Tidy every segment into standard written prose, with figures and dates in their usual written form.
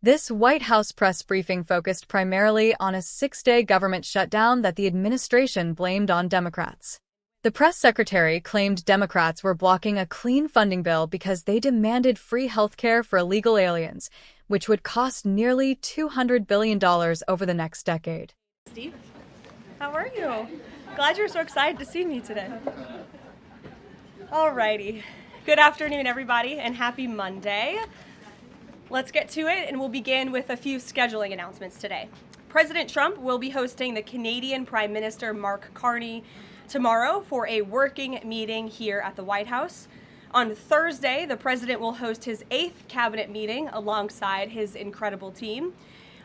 This White House press briefing focused primarily on a 6-day government shutdown that the administration blamed on Democrats. The press secretary claimed Democrats were blocking a clean funding bill because they demanded free health care for illegal aliens, which would cost nearly $200 billion over the next decade. Steve, how are you? Glad you're so excited to see me today. Alrighty. Good afternoon, everybody, and happy Monday. Let's get to it, and we'll begin with a few scheduling announcements today. President Trump will be hosting the Canadian Prime Minister Mark Carney tomorrow for a working meeting here at the White House. On Thursday, the president will host his 8th cabinet meeting alongside his incredible team.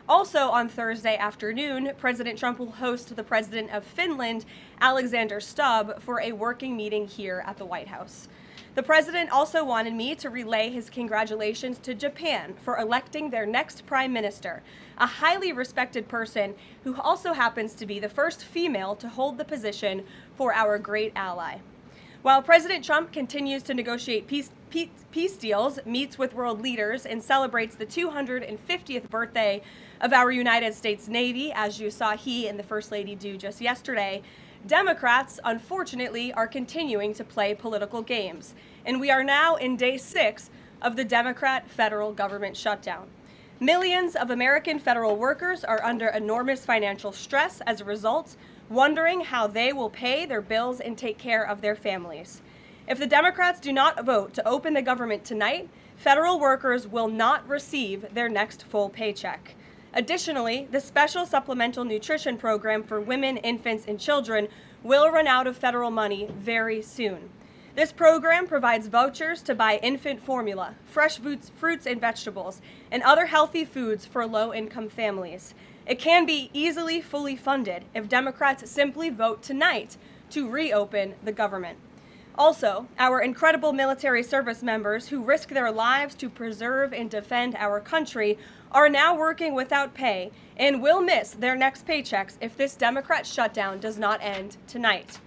Also on Thursday afternoon, President Trump will host the president of Finland, Alexander Stubb, for a working meeting here at the White House. The president also wanted me to relay his congratulations to Japan for electing their next prime minister, a highly respected person who also happens to be the first female to hold the position for our great ally. While President Trump continues to negotiate peace deals, meets with world leaders, and celebrates the 250th birthday of our United States Navy, as you saw he and the First Lady do just yesterday, Democrats, unfortunately, are continuing to play political games. And we are now in day 6 of the Democrat federal government shutdown. Millions of American federal workers are under enormous financial stress as a result, wondering how they will pay their bills and take care of their families. If the Democrats do not vote to open the government tonight, federal workers will not receive their next full paycheck. Additionally, the special supplemental nutrition program for women, infants, and children will run out of federal money very soon. This program provides vouchers to buy infant formula, fresh fruits and vegetables, and other healthy foods for low-income families. It can be easily fully funded if Democrats simply vote tonight to reopen the government. Also, our incredible military service members who risk their lives to preserve and defend our country are now working without pay and will miss their next paychecks if this Democrat shutdown does not end tonight.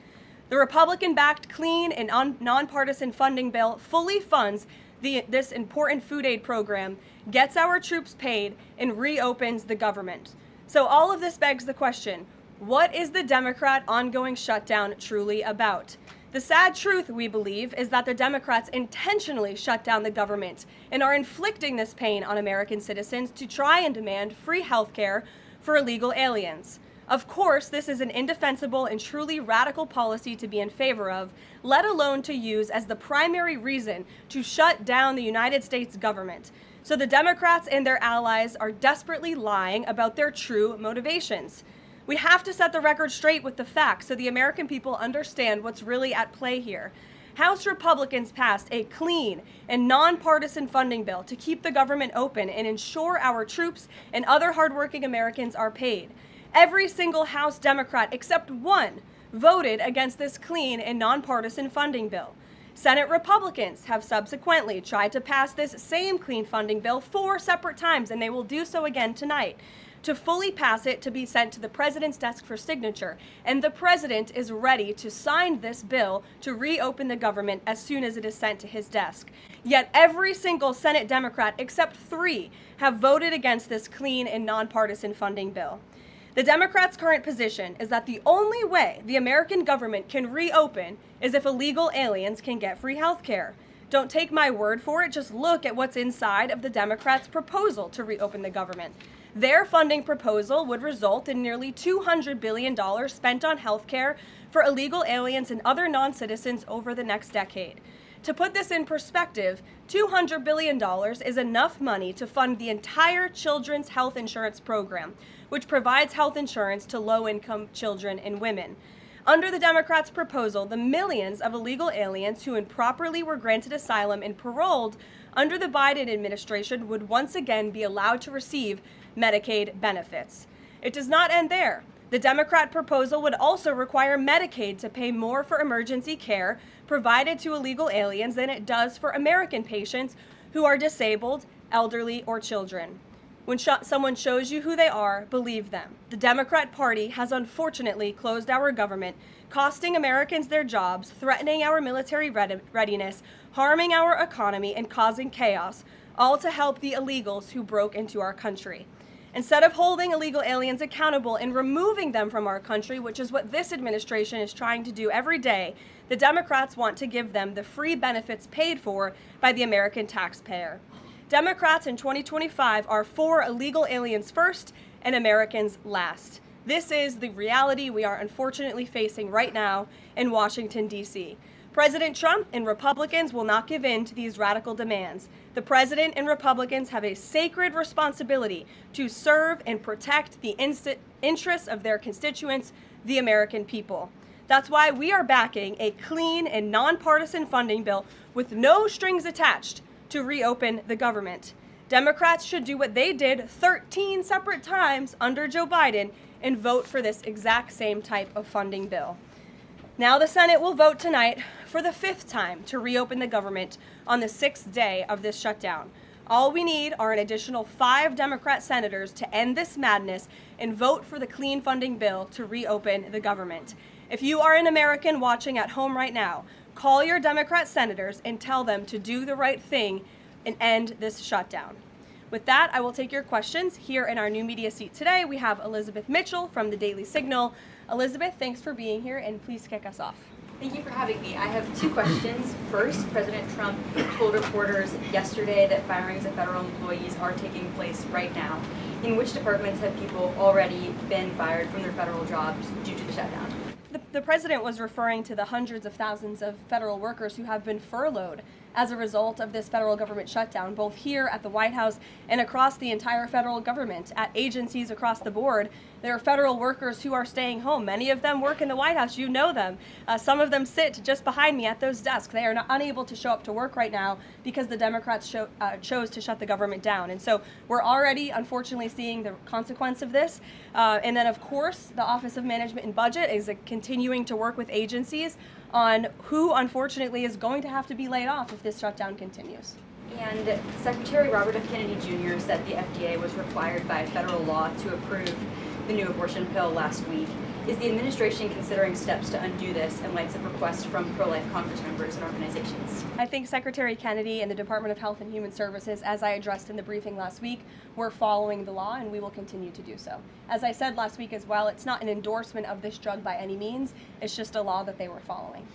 The Republican-backed clean and nonpartisan funding bill fully funds this important food aid program, gets our troops paid, and reopens the government. So all of this begs the question, what is the Democrat ongoing shutdown truly about? The sad truth, we believe, is that the Democrats intentionally shut down the government and are inflicting this pain on American citizens to try and demand free health care for illegal aliens. Of course, this is an indefensible and truly radical policy to be in favor of, let alone to use as the primary reason to shut down the United States government. So the Democrats and their allies are desperately lying about their true motivations. We have to set the record straight with the facts so the American people understand what's really at play here. House Republicans passed a clean and nonpartisan funding bill to keep the government open and ensure our troops and other hardworking Americans are paid. Every single House Democrat except one voted against this clean and nonpartisan funding bill. Senate Republicans have subsequently tried to pass this same clean funding bill 4 separate times, and they will do so again tonight, to fully pass it to be sent to the president's desk for signature. And the president is ready to sign this bill to reopen the government as soon as it is sent to his desk. Yet every single Senate Democrat except 3 have voted against this clean and nonpartisan funding bill. The Democrats' current position is that the only way the American government can reopen is if illegal aliens can get free health care. Don't take my word for it, just look at what's inside of the Democrats' proposal to reopen the government. Their funding proposal would result in nearly $200 billion spent on health care for illegal aliens and other non-citizens over the next decade. To put this in perspective, $200 billion is enough money to fund the entire children's health insurance program, which provides health insurance to low-income children and women. Under the Democrats' proposal, the millions of illegal aliens who improperly were granted asylum and paroled under the Biden administration would once again be allowed to receive Medicaid benefits. It does not end there. The Democrat proposal would also require Medicaid to pay more for emergency care provided to illegal aliens than it does for American patients who are disabled, elderly, or children. When someone shows you who they are, believe them. The Democrat Party has unfortunately closed our government, costing Americans their jobs, threatening our military readiness, harming our economy, and causing chaos, all to help the illegals who broke into our country. Instead of holding illegal aliens accountable and removing them from our country, which is what this administration is trying to do every day, the Democrats want to give them the free benefits paid for by the American taxpayer. Democrats in 2025 are for illegal aliens first and Americans last. This is the reality we are unfortunately facing right now in Washington, D.C. President Trump and Republicans will not give in to these radical demands. The president and Republicans have a sacred responsibility to serve and protect the interests of their constituents, the American people. That's why we are backing a clean and nonpartisan funding bill with no strings attached to reopen the government. Democrats should do what they did 13 separate times under Joe Biden and vote for this exact same type of funding bill. Now the Senate will vote tonight for the 5th time to reopen the government on the 6th day of this shutdown. All we need are an additional 5 Democrat senators to end this madness and vote for the clean funding bill to reopen the government. If you are an American watching at home right now, call your Democrat senators and tell them to do the right thing and end this shutdown. With that, I will take your questions. Here in our new media seat today, we have Elizabeth Mitchell from the Daily Signal. Elizabeth, thanks for being here, and please kick us off. Thank you for having me. I have 2 questions. First, President Trump told reporters yesterday that firings of federal employees are taking place right now. In which departments have people already been fired from their federal jobs due to the shutdown? The president was referring to the hundreds of thousands of federal workers who have been furloughed as a result of this federal government shutdown, both here at the White House and across the entire federal government. At agencies across the board, there are federal workers who are staying home. Many of them work in the White House. You know them. Some of them sit just behind me at those desks. They are unable to show up to work right now because the Democrats chose to shut the government down. And so we're already, unfortunately, seeing the consequence of this. And then, of course, the Office of Management and Budget is continuing to work with agencies on who, unfortunately, is going to have to be laid off if this shutdown continues. And Secretary Robert F. Kennedy Jr. said the FDA was required by federal law to approve the new abortion pill last week. Is the administration considering steps to undo this in light of requests from pro-life Congress members and organizations? I think Secretary Kennedy and the Department of Health and Human Services, as I addressed in the briefing last week, were following the law, and we will continue to do so. As I said last week as well, it's not an endorsement of this drug by any means. It's just a law that they were following.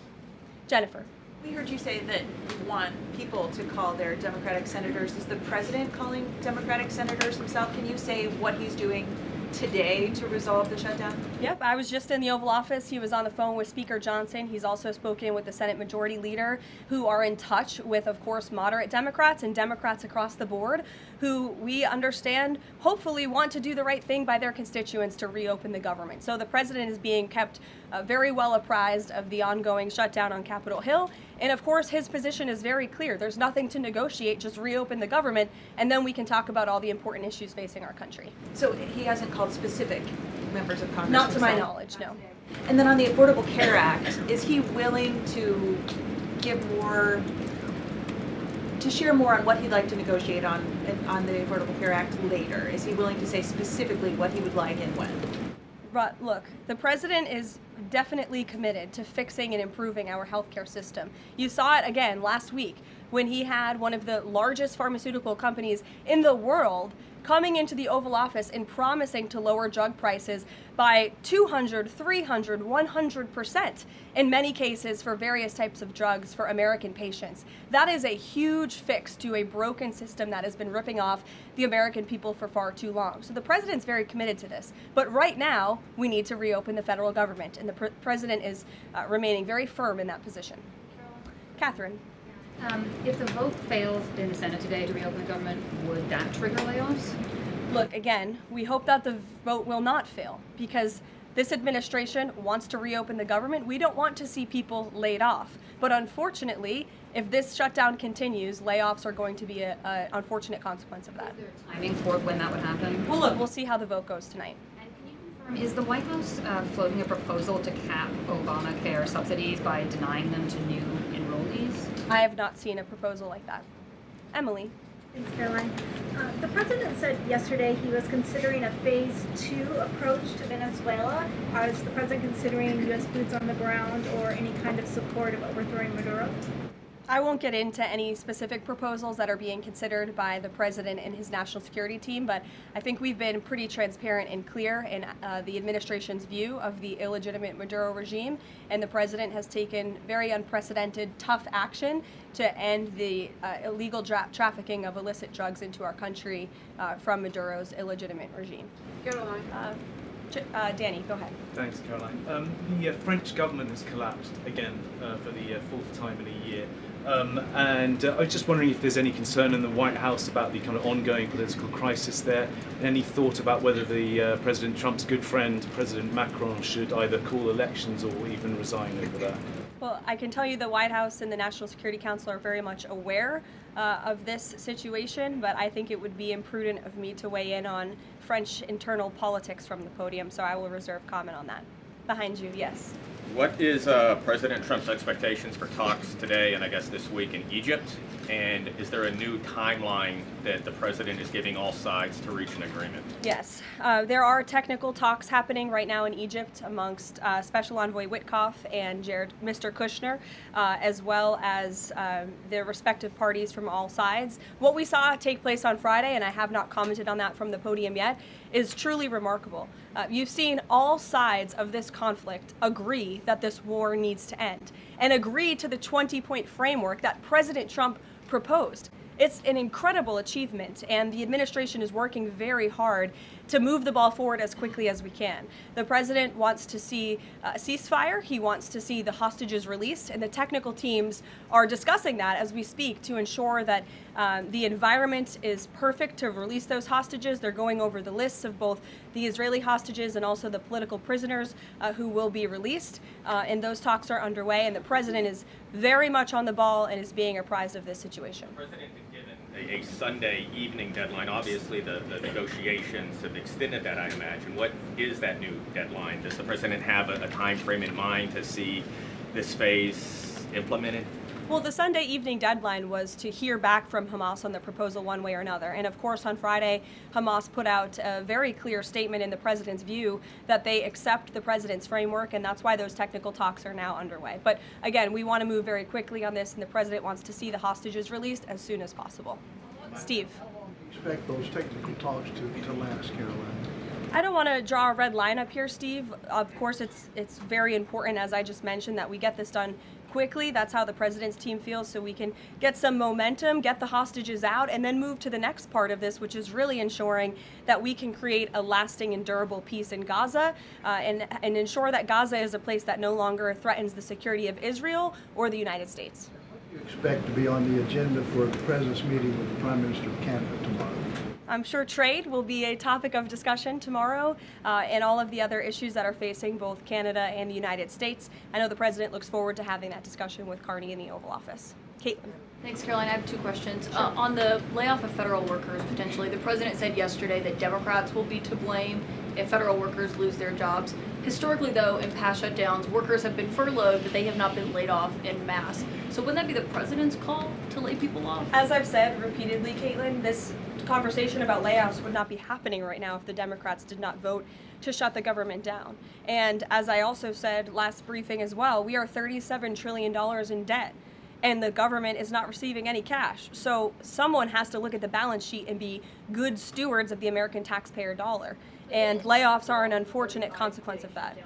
Jennifer. We heard you say that you want people to call their Democratic senators. Is the president calling Democratic senators himself? Can you say what he's doing today to resolve the shutdown? Yep, I was just in the Oval Office. He was on the phone with Speaker Johnson. He's also spoken with the Senate Majority Leader, who are in touch with, of course, moderate Democrats and Democrats across the board, who we understand hopefully want to do the right thing by their constituents to reopen the government. So the president is being kept very well apprised of the ongoing shutdown on Capitol Hill. And of course, his position is very clear. There's nothing to negotiate, just reopen the government, and then we can talk about all the important issues facing our country. So he hasn't called specific members of Congress? Not to my knowledge, no. And then on the Affordable Care Act, is he willing to give more, to share more on what he'd like to negotiate on the Affordable Care Act later? Is he willing to say specifically what he would like and when? But look, the president is definitely committed to fixing and improving our healthcare system. You saw it again last week when he had one of the largest pharmaceutical companies in the world coming into the Oval Office and promising to lower drug prices by 200, 300, 100% in many cases for various types of drugs for American patients. That is a huge fix to a broken system that has been ripping off the American people for far too long. So the president's very committed to this. But right now, we need to reopen the federal government, and the president is remaining very firm in that position. Catherine. If the vote fails in the Senate today to reopen the government, would that trigger layoffs? Look, again, we hope that the vote will not fail because this administration wants to reopen the government. We don't want to see people laid off. But unfortunately, if this shutdown continues, layoffs are going to be an unfortunate consequence of that. Is there timing for when that would happen? Well, look, we'll see how the vote goes tonight. And can you confirm, is the White House floating a proposal to cap Obamacare subsidies by denying them to new enrollees? I have not seen a proposal like that. Emily. Thanks, Caroline. The president said yesterday he was considering a phase 2 approach to Venezuela. Is the president considering U.S. boots on the ground or any kind of support of overthrowing Maduro? I won't get into any specific proposals that are being considered by the president and his national security team, but I think we've been pretty transparent and clear in the administration's view of the illegitimate Maduro regime, and the president has taken very unprecedented, tough action to end the illegal trafficking of illicit drugs into our country from Maduro's illegitimate regime. Caroline. Danny, go ahead. Thanks, Caroline. The French government has collapsed again for the fourth time in a year. And I was just wondering if there's any concern in the White House about the kind of ongoing political crisis there. Any thought about whether the President Trump's good friend, President Macron, should either call elections or even resign over that? Well, I can tell you the White House and the National Security Council are very much aware of this situation, but I think it would be imprudent of me to weigh in on French internal politics from the podium, so I will reserve comment on that. Behind you, yes. What is President Trump's expectations for talks today and I guess this week in Egypt? And is there a new timeline that the president is giving all sides to reach an agreement? Yes, there are technical talks happening right now in Egypt amongst Special Envoy Witkoff and Mr. Kushner, as well as their respective parties from all sides. What we saw take place on Friday, and I have not commented on that from the podium yet, is truly remarkable. You've seen all sides of this conflict agree that this war needs to end and agree to the 20-point framework that President Trump proposed. It's an incredible achievement, and the administration is working very hard to move the ball forward as quickly as we can. The president wants to see a ceasefire. He wants to see the hostages released, and the technical teams are discussing that as we speak to ensure that the environment is perfect to release those hostages. They're going over the lists of both the Israeli hostages and also the political prisoners who will be released, and those talks are underway, and the president is very much on the ball and is being apprised of this situation. The president had given a Sunday evening deadline. Obviously, the negotiations have extended that, I imagine. What is that new deadline? Does the president have a time frame in mind to see this phase implemented? Well, the Sunday evening deadline was to hear back from Hamas on the proposal one way or another. And of course, on Friday, Hamas put out a very clear statement in the president's view that they accept the president's framework, and that's why those technical talks are now underway. But again, we want to move very quickly on this, and the president wants to see the hostages released as soon as possible. Steve. How long do you expect those technical talks to last, Caroline? I don't want to draw a red line up here, Steve. Of course, it's very important, as I just mentioned, that we get this done quickly. That's how the president's team feels, so we can get some momentum, get the hostages out, and then move to the next part of this, which is really ensuring that we can create a lasting and durable peace in Gaza, and ensure that Gaza is a place that no longer threatens the security of Israel or the United States. What do you expect to be on the agenda for the president's meeting with the Prime Minister of Canada tomorrow? I'm sure trade will be a topic of discussion tomorrow, and all of the other issues that are facing both Canada and the United States. I know the president looks forward to having that discussion with Carney in the Oval Office. Caitlin. Thanks, Caroline. I have two questions. On the layoff of federal workers, potentially, the president said yesterday that Democrats will be to blame if federal workers lose their jobs. Historically, though, in past shutdowns, workers have been furloughed, but they have not been laid off en masse. So wouldn't that be the president's call to lay people off? As I've said repeatedly, Caitlin, this conversation about layoffs would not be happening right now if the Democrats did not vote to shut the government down. And as I also said last briefing as well, we are $37 trillion in debt, and the government is not receiving any cash. So someone has to look at the balance sheet and be good stewards of the American taxpayer dollar. And layoffs are an unfortunate consequence of that.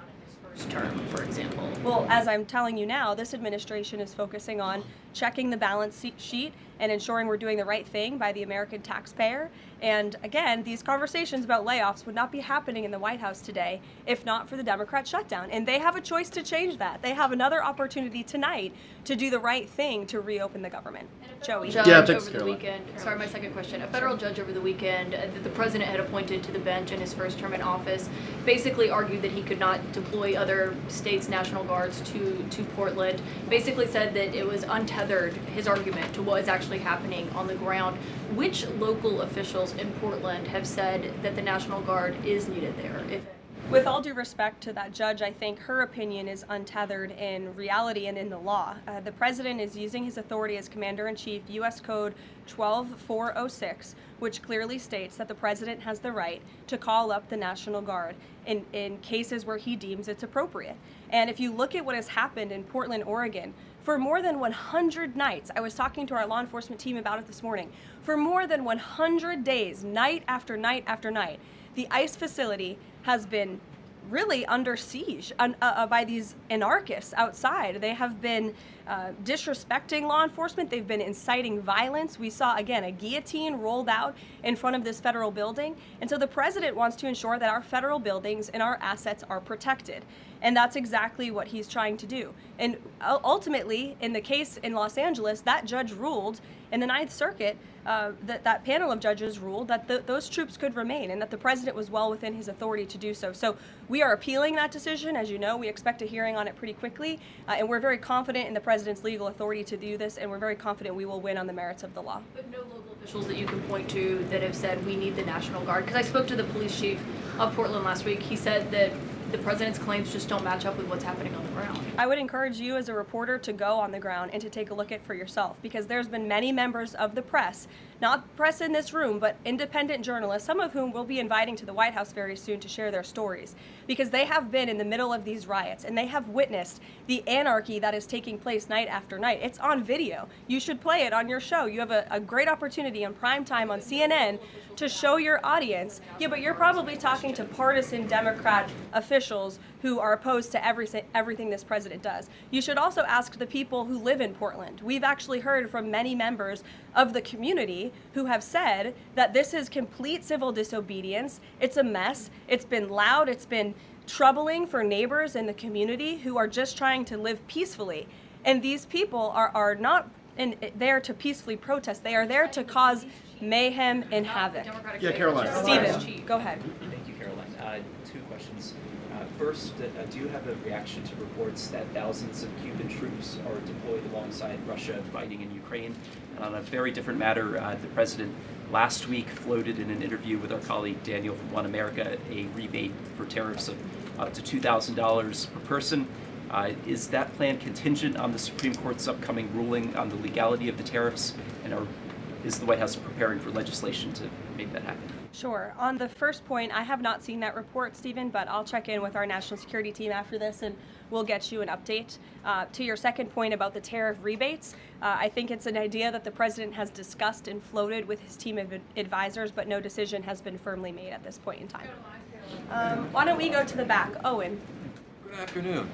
Term, for example. Well, as I'm telling you now, this administration is focusing on checking the balance sheet and ensuring we're doing the right thing by the American taxpayer. And again, these conversations about layoffs would not be happening in the White House today if not for the Democrat shutdown. And they have a choice to change that. They have another opportunity tonight to do the right thing to reopen the government. Joey. Judge over the weekend. Sorry, my second question. A federal judge over the weekend that the president had appointed to the bench in his first term in office basically argued that he could not deploy other states' National Guards to Portland. Basically said that it was untethered, his argument, to what is actually happening on the ground. Which local officials in Portland have said that the National Guard is needed there? With all due respect to that judge, I think her opinion is untethered in reality and in the law. The president is using his authority as Commander-in-Chief, U.S. Code 12406, which clearly states that the president has the right to call up the National Guard in cases where he deems it's appropriate. And if you look at what has happened in Portland, Oregon, For more than 100 nights, I was talking to our law enforcement team about it this morning, for more than 100 days, night after night after night, the ICE facility has been really under siege by these anarchists outside. They have been disrespecting law enforcement. They've been inciting violence. We saw, again, a guillotine rolled out in front of this federal building. And so the president wants to ensure that our federal buildings and our assets are protected. And that's exactly what he's trying to do. And ultimately, in the case in Los Angeles, that judge ruled in the Ninth Circuit, that panel of judges ruled that those troops could remain and that the president was well within his authority to do so. So we are appealing that decision. As you know, we expect a hearing on it pretty quickly, and we're very confident in the president's legal authority to do this, and we're very confident we will win on the merits of the law. But no local officials that you can point to that have said we need the National Guard? Because I spoke to the police chief of Portland last week. He said that the president's claims just don't match up with what's happening on the ground. I would encourage you as a reporter to go on the ground and to take a look at it for yourself, because there's been many members of the press, not press in this room, but independent journalists, some of whom we'll be inviting to the White House very soon to share their stories, because they have been in the middle of these riots and they have witnessed the anarchy that is taking place night after night. It's on video. You should play it on your show. You have a great opportunity on prime time on CNN to show your audience. Yeah, but you're probably talking to partisan Democrat officials who are opposed to everything this president does. You should also ask the people who live in Portland. We've actually heard from many members of the community who have said that this is complete civil disobedience. It's a mess. It's been loud. It's been troubling for neighbors in the community who are just trying to live peacefully. And these people are not there to peacefully protest. They are there to cause mayhem and havoc. Yeah, Caroline. Stephen, go ahead. Thank you, Caroline. Two questions. First, do you have a reaction to reports that thousands of Cuban troops are deployed alongside Russia fighting in Ukraine? And on a very different matter, the president last week floated in an interview with our colleague Daniel from One America a rebate for tariffs of up to $2,000 per person. Is that plan contingent on the Supreme Court's upcoming ruling on the legality of the tariffs? And is the White House preparing for legislation to make that happen? Sure. On the first point, I have not seen that report, Stephen, but I'll check in with our national security team after this and we'll get you an update. To your second point about the tariff rebates, I think it's an idea that the president has discussed and floated with his team of advisors, but no decision has been firmly made at this point in time. Why don't we go to the back? Owen. Good afternoon.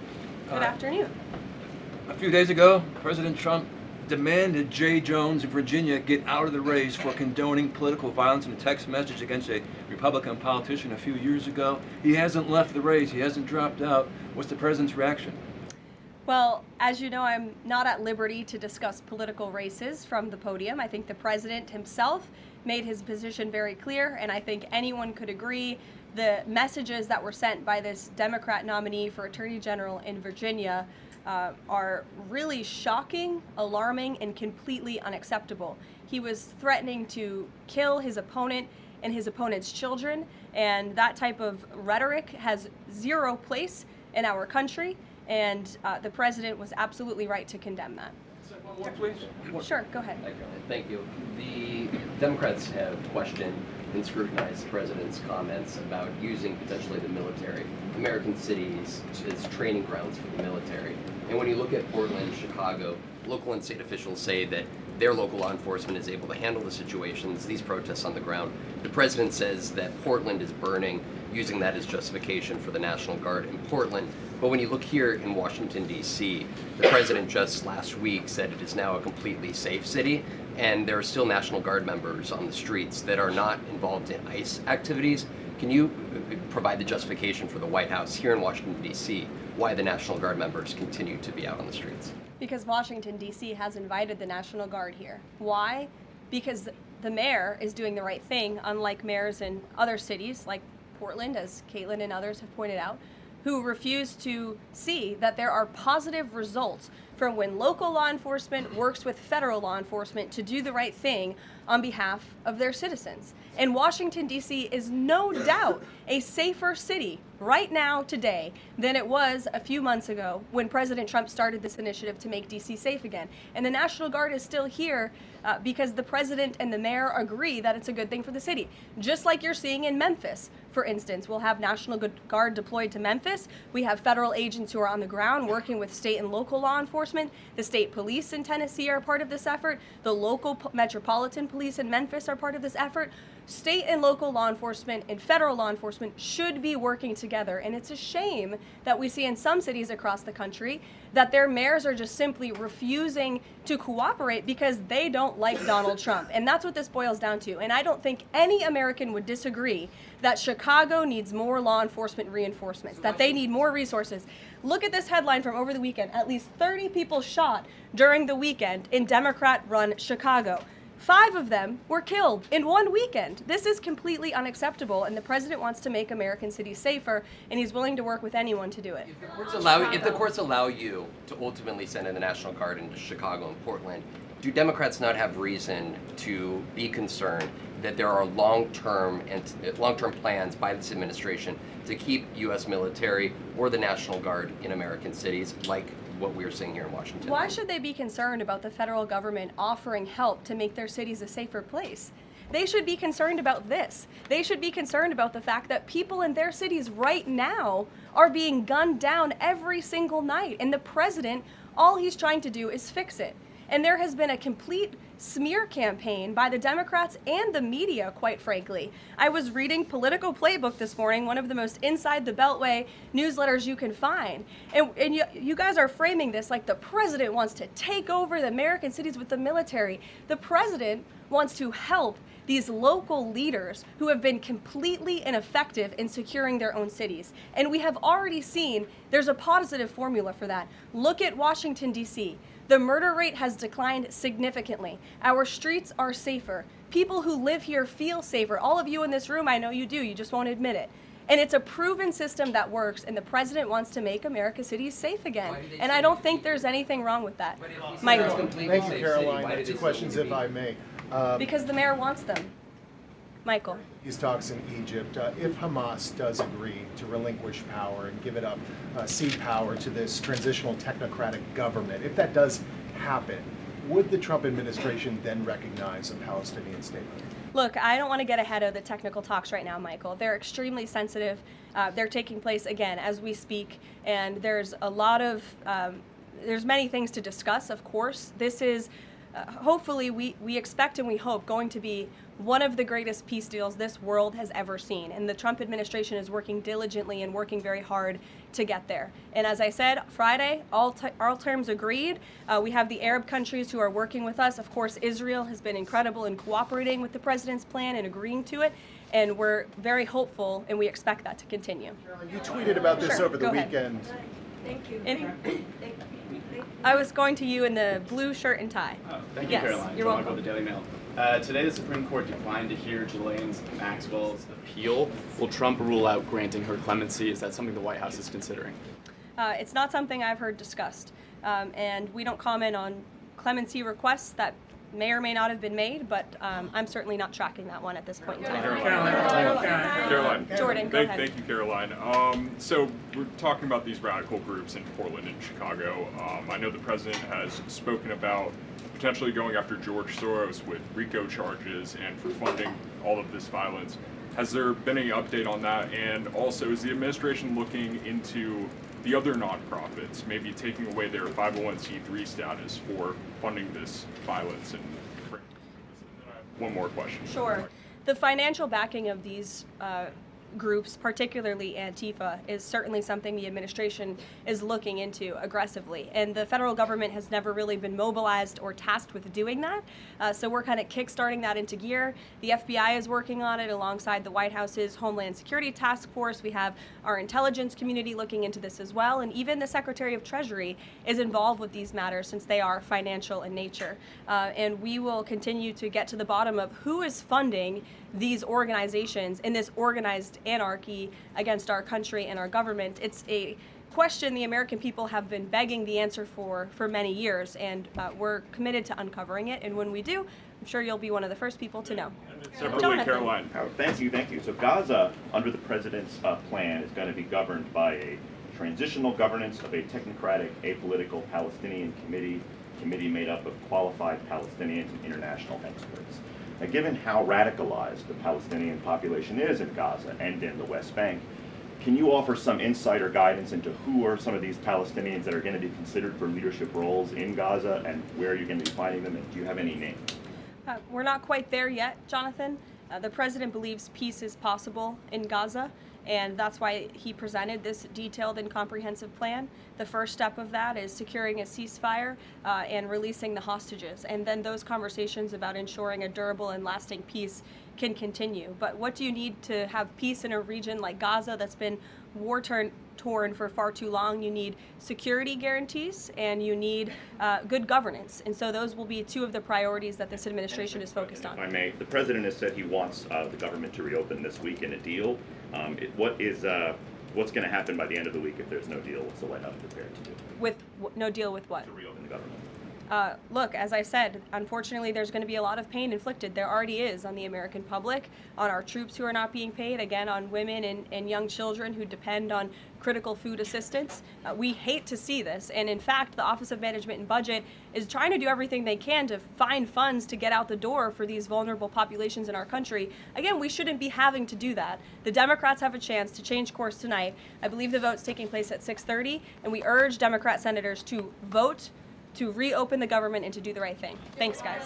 Good afternoon. A few days ago, President Trump demanded Jay Jones of Virginia get out of the race for condoning political violence in a text message against a Republican politician a few years ago. He hasn't left the race. He hasn't dropped out. What's the president's reaction? Well, as you know, I'm not at liberty to discuss political races from the podium. I think the president himself made his position very clear, and I think anyone could agree the messages that were sent by this Democrat nominee for Attorney General in Virginia are really shocking, alarming, and completely unacceptable. He was threatening to kill his opponent and his opponent's children, and that type of rhetoric has zero place in our country, and the president was absolutely right to condemn that. One more, please. Sure, go ahead. Thank you. The Democrats have questioned and scrutinized the president's comments about using potentially the military, American cities, as training grounds for the military. And when you look at Portland, Chicago, local and state officials say that their local law enforcement is able to handle the situations, these protests on the ground. The president says that Portland is burning, using that as justification for the National Guard in Portland. But when you look here in Washington, D.C., the president just last week said it is now a completely safe city, and there are still National Guard members on the streets that are not involved in ICE activities. Can you provide the justification for the White House here in Washington, D.C., why the National Guard members continue to be out on the streets? Because Washington, D.C. has invited the National Guard here. Why? Because the mayor is doing the right thing, unlike mayors in other cities like Portland, as Caitlin and others have pointed out, who refuse to see that there are positive results from when local law enforcement works with federal law enforcement to do the right thing on behalf of their citizens. And Washington, D.C. is no doubt a safer city right now today than it was a few months ago when President Trump started this initiative to make D.C. safe again. And the National Guard is still here because the president and the mayor agree that it's a good thing for the city. Just like you're seeing in Memphis, for instance, we'll have National Guard deployed to Memphis. We have federal agents who are on the ground working with state and local law enforcement. The state police in Tennessee are part of this effort. The local metropolitan police in Memphis are part of this effort. State and local law enforcement and federal law enforcement should be working together. And it's a shame that we see in some cities across the country that their mayors are just simply refusing to cooperate because they don't like Donald Trump. And that's what this boils down to. And I don't think any American would disagree that Chicago needs more law enforcement reinforcements, that they need more resources. Look at this headline from over the weekend. At least 30 people shot during the weekend in Democrat-run Chicago. 5 of them were killed in one weekend. This is completely unacceptable, and the president wants to make American cities safer, and he's willing to work with anyone to do it. If the courts allow you to ultimately send in the National Guard into Chicago and Portland, do Democrats not have reason to be concerned that there are long-term plans by this administration to keep U.S. military or the National Guard in American cities, like what we're seeing here in Washington? Why should they be concerned about the federal government offering help to make their cities a safer place? They should be concerned about this. They should be concerned about the fact that people in their cities right now are being gunned down every single night. And the president, all he's trying to do is fix it. And there has been a complete smear campaign by the Democrats and the media, quite frankly. I was reading Political Playbook this morning, one of the most inside the Beltway newsletters you can find. And you guys are framing this like the president wants to take over the American cities with the military. The president wants to help these local leaders who have been completely ineffective in securing their own cities. And we have already seen there's a positive formula for that. Look at Washington, D.C. The murder rate has declined significantly. Our streets are safer. People who live here feel safer. All of you in this room, I know you do, you just won't admit it. And it's a proven system that works, and the president wants to make America's cities safe again. And I don't think there's anything wrong with that. Michael. Thank you, Caroline. 2 questions, if I may. Because the mayor wants them. Michael. These talks in Egypt, if Hamas does agree to relinquish power and give it up, cede power to this transitional technocratic government, if that does happen, would the Trump administration then recognize a Palestinian state? Look, I don't want to get ahead of the technical talks right now, Michael. They're extremely sensitive. They're taking place, again, as we speak, and there's a lot of, there's many things to discuss, of course. This is, hopefully, we expect and we hope, going to be one of the greatest peace deals this world has ever seen. And the Trump administration is working diligently and working very hard to get there. And as I said, Friday, all terms agreed. We have the Arab countries who are working with us. Of course, Israel has been incredible in cooperating with the president's plan and agreeing to it. And we're very hopeful, and we expect that to continue. You tweeted about this over the weekend. Thank you. I was going to you in the blue shirt and tie. Oh, thank you, yes, Caroline. You're welcome. The Daily Mail. Today, the Supreme Court declined to hear Ghislaine Maxwell's appeal. Will Trump rule out granting her clemency? Is that something the White House is considering? It's not something I've heard discussed, and we don't comment on clemency requests that may or may not have been made, but I'm certainly not tracking that one at this point in time. Caroline. Jordan, go ahead. Thank you, Caroline. So we're talking about these radical groups in Portland and Chicago. I know the president has spoken about potentially going after George Soros with RICO charges and for funding all of this violence. Has there been any update on that? And also, is the administration looking into the other nonprofits, maybe taking away their 501c3 status for funding this violence? And one more question. Sure. The financial backing of these groups, particularly Antifa, is certainly something the administration is looking into aggressively. And the federal government has never really been mobilized or tasked with doing that. So we're kind of kickstarting that into gear. The FBI is working on it alongside the White House's Homeland Security Task Force. We have our intelligence community looking into this as well. And even the Secretary of Treasury is involved with these matters since they are financial in nature. And we will continue to get to the bottom of who is funding these organizations in this organized anarchy against our country and our government. It's a question the American people have been begging the answer for many years, and we're committed to uncovering it. And when we do, I'm sure you'll be one of the first people to know. Separately, Caroline. Thank you. So Gaza, under the president's plan, is going to be governed by a transitional governance of a technocratic, apolitical Palestinian committee made up of qualified Palestinians and international experts. Now, given how radicalized the Palestinian population is in Gaza and in the West Bank, can you offer some insight or guidance into who are some of these Palestinians that are going to be considered for leadership roles in Gaza, and where you're going to be finding them, and do you have any names? We're not quite there yet, Jonathan. The president believes peace is possible in Gaza, and that's why he presented this detailed and comprehensive plan. The first step of that is securing a ceasefire and releasing the hostages, and then those conversations about ensuring a durable and lasting peace can continue. But what do you need to have peace in a region like Gaza that's been war-torn for far too long? You need security guarantees, and you need good governance. And so those will be two of the priorities that this administration is focused on. If I may, the president has said he wants the government to reopen this week in a deal. What's going to happen by the end of the week if there's no deal? What's the White House prepared to do? With no deal with what? To reopen the government. Look, as I said, unfortunately, there's going to be a lot of pain inflicted. There already is on the American public, on our troops who are not being paid, again, on women and young children who depend on critical food assistance. We hate to see this. And in fact, the Office of Management and Budget is trying to do everything they can to find funds to get out the door for these vulnerable populations in our country. Again, we shouldn't be having to do that. The Democrats have a chance to change course tonight. I believe the vote's taking place at 6:30, and we urge Democrat senators to vote to reopen the government and to do the right thing. Thanks, guys.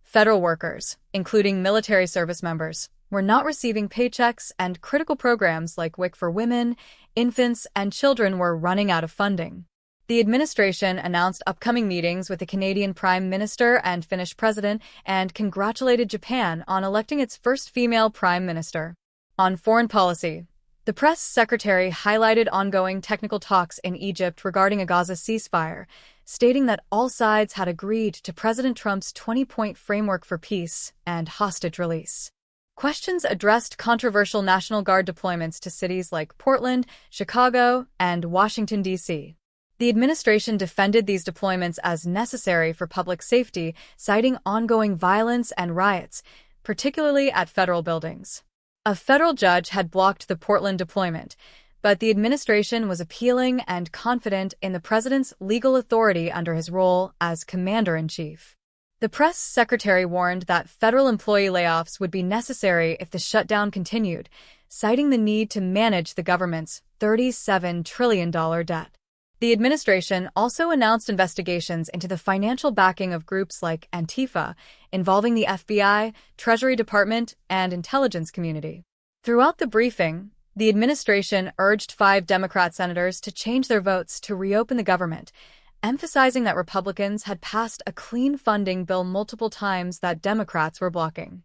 Federal workers, including military service members, were not receiving paychecks, and critical programs like WIC for women, infants, and children were running out of funding. The administration announced upcoming meetings with the Canadian Prime Minister and Finnish President and congratulated Japan on electing its first female Prime Minister. On foreign policy, the press secretary highlighted ongoing technical talks in Egypt regarding a Gaza ceasefire, stating that all sides had agreed to President Trump's 20-point framework for peace and hostage release. Questions addressed controversial National Guard deployments to cities like Portland, Chicago, and Washington, D.C. The administration defended these deployments as necessary for public safety, citing ongoing violence and riots, particularly at federal buildings. A federal judge had blocked the Portland deployment, but the administration was appealing and confident in the president's legal authority under his role as commander-in-chief. The press secretary warned that federal employee layoffs would be necessary if the shutdown continued, citing the need to manage the government's $37 trillion debt. The administration also announced investigations into the financial backing of groups like Antifa, involving the FBI, Treasury Department, and intelligence community. Throughout the briefing, the administration urged 5 Democrat senators to change their votes to reopen the government, emphasizing that Republicans had passed a clean funding bill multiple times that Democrats were blocking.